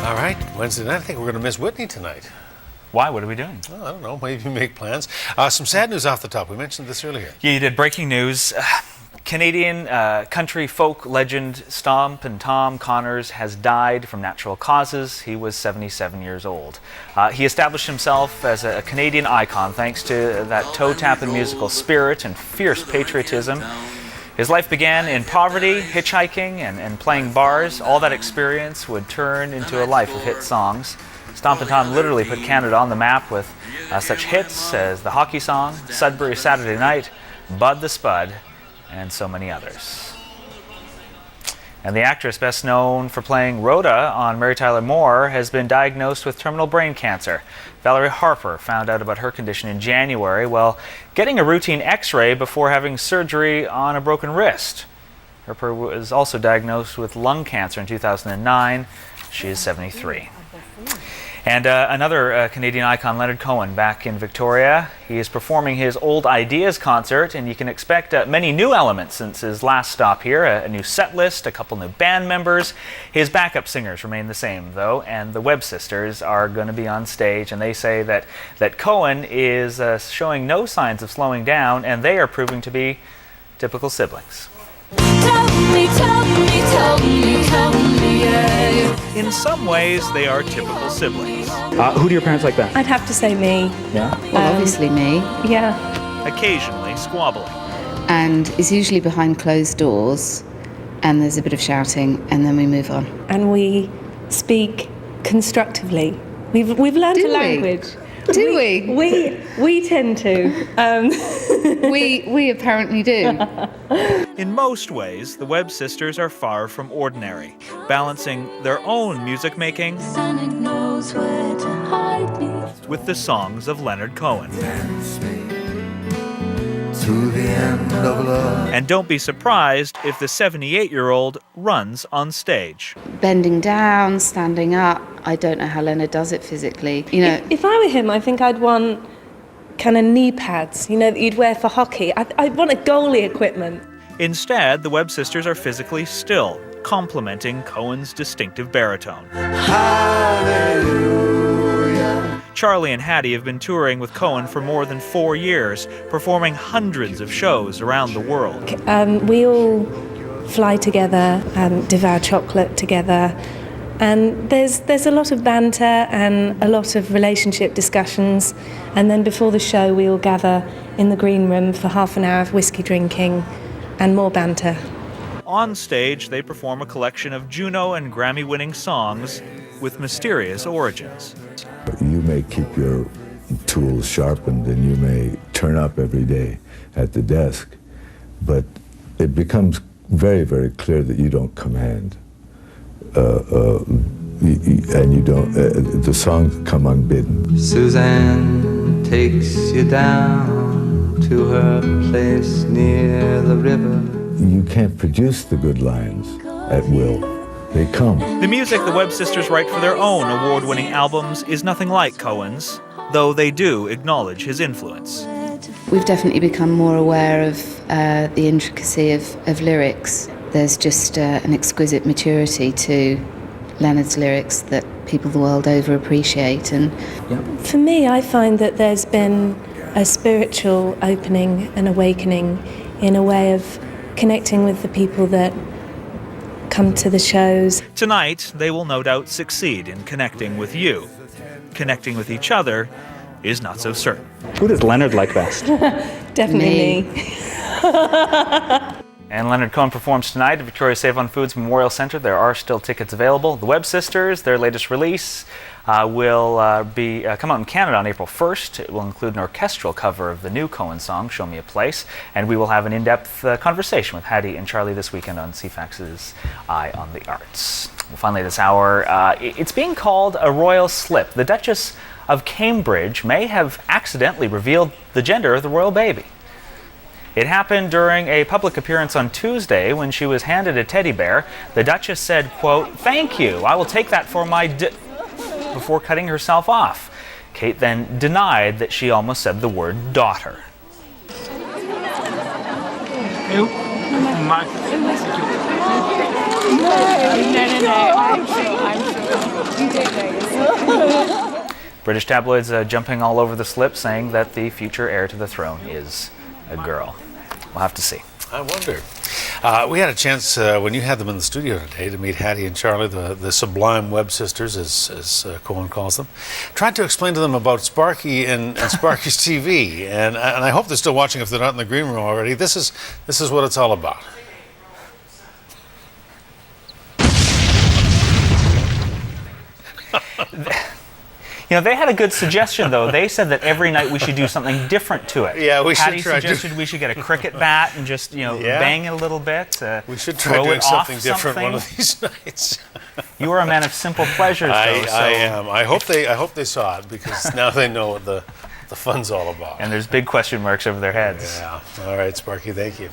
All right, Wednesday night, I think we're going to miss Whitney tonight. Why? What are we doing? Well, I don't know. Maybe make plans. Some sad news off the top. We mentioned this earlier. Yeah, you did. Breaking news. Canadian country folk legend Stompin' Tom Connors has died from natural causes. He was 77 years old. He established himself as a Canadian icon thanks to that toe-tapping musical spirit and fierce patriotism. His life began in poverty, hitchhiking, and playing bars. All that experience would turn into a life of hit songs. Stompin' Tom literally put Canada on the map with such hits as the hockey song, Sudbury Saturday Night, Bud the Spud, and so many others. And the actress best known for playing Rhoda on Mary Tyler Moore has been diagnosed with terminal brain cancer. Valerie Harper found out about her condition in January while getting a routine x-ray before having surgery on a broken wrist. Harper was also diagnosed with lung cancer in 2009. She is 73. And another Canadian icon, Leonard Cohen, back in Victoria. He is performing his Old Ideas concert, and you can expect many new elements since his last stop here. A new set list, a couple new band members. His backup singers remain the same, though, and the Webb sisters are going to be on stage, and they say that Cohen is showing no signs of slowing down, and they are proving to be typical siblings. Tell me, yeah. In some ways, they are typical siblings. Who do your parents like best? I'd have to say me. Yeah? Well, obviously me. Yeah. Occasionally squabbling. And it's usually behind closed doors, and there's a bit of shouting, and then we move on. And we speak constructively. We've learned a language. Do we? We tend to. We apparently do. In most ways, the Webb sisters are far from ordinary, balancing their own music making with the songs of Leonard Cohen. To the end of love. And don't be surprised if the 78-year-old runs on stage. Bending down, standing up. I don't know how Leonard does it physically. You know, If I were him, I think I'd want kind of knee pads, that you'd wear for hockey. I'd want a goalie equipment. Instead, the Webb sisters are physically still, complementing Cohen's distinctive baritone. Hallelujah. Charlie and Hattie have been touring with Cohen for more than 4 years, performing hundreds of shows around the world. We all fly together, devour chocolate together, and there's a lot of banter and a lot of relationship discussions. And then before the show, we all gather in the green room for half an hour of whiskey drinking and more banter. On stage, they perform a collection of Juno and Grammy-winning songs with mysterious origins. You may keep your tools sharpened and you may turn up every day at the desk, but it becomes very, very clear that you don't command. And you don't, the songs come unbidden. Suzanne takes you down to her place near the river. You can't produce the good lines at will. They come. The music the Webb sisters write for their own award-winning albums is nothing like Cohen's, though they do acknowledge his influence. we've definitely become more aware of the intricacy of lyrics. There's just an exquisite maturity to Leonard's lyrics that people the world over appreciate. And for me, I find that there's been a spiritual opening and awakening in a way of connecting with the people that come to the shows. Tonight, they will no doubt succeed in connecting with you. Connecting with each other is not so certain. Who does Leonard like best? Definitely Me. And Leonard Cohen performs tonight at Victoria Save-On Foods Memorial Centre. There are still tickets available. The Webb Sisters, their latest release, will come out in Canada on April 1st. It will include an orchestral cover of the new Cohen song, Show Me a Place. And we will have an in-depth conversation with Hattie and Charlie this weekend on CFAX's Eye on the Arts. Well, finally this hour, it's being called a royal slip. The Duchess of Cambridge may have accidentally revealed the gender of the royal baby. It happened during a public appearance on Tuesday when she was handed a teddy bear. The Duchess said, quote, "Thank you, I will take that for my before cutting herself off. Kate then denied that she almost said the word daughter. No, I'm so British tabloids jumping all over the slip, saying that the future heir to the throne is a girl. We'll have to see. I wonder. We had a chance when you had them in the studio today to meet Hattie and Charlie, the sublime web sisters, as Cohen calls them. Tried to explain to them about Sparky and Sparky's TV, and I hope they're still watching if they're not in the green room already. This is what it's all about. You know, they had a good suggestion, though. They said that every night we should do something different to it. Yeah, we should Hattie try. suggested we should get a cricket bat and just, bang it a little bit. We should try doing something different one of these nights. You are a man of simple pleasures, though. I am. I hope they saw it, because now they know what the fun's all about. And there's big question marks over their heads. Yeah. All right, Sparky, thank you.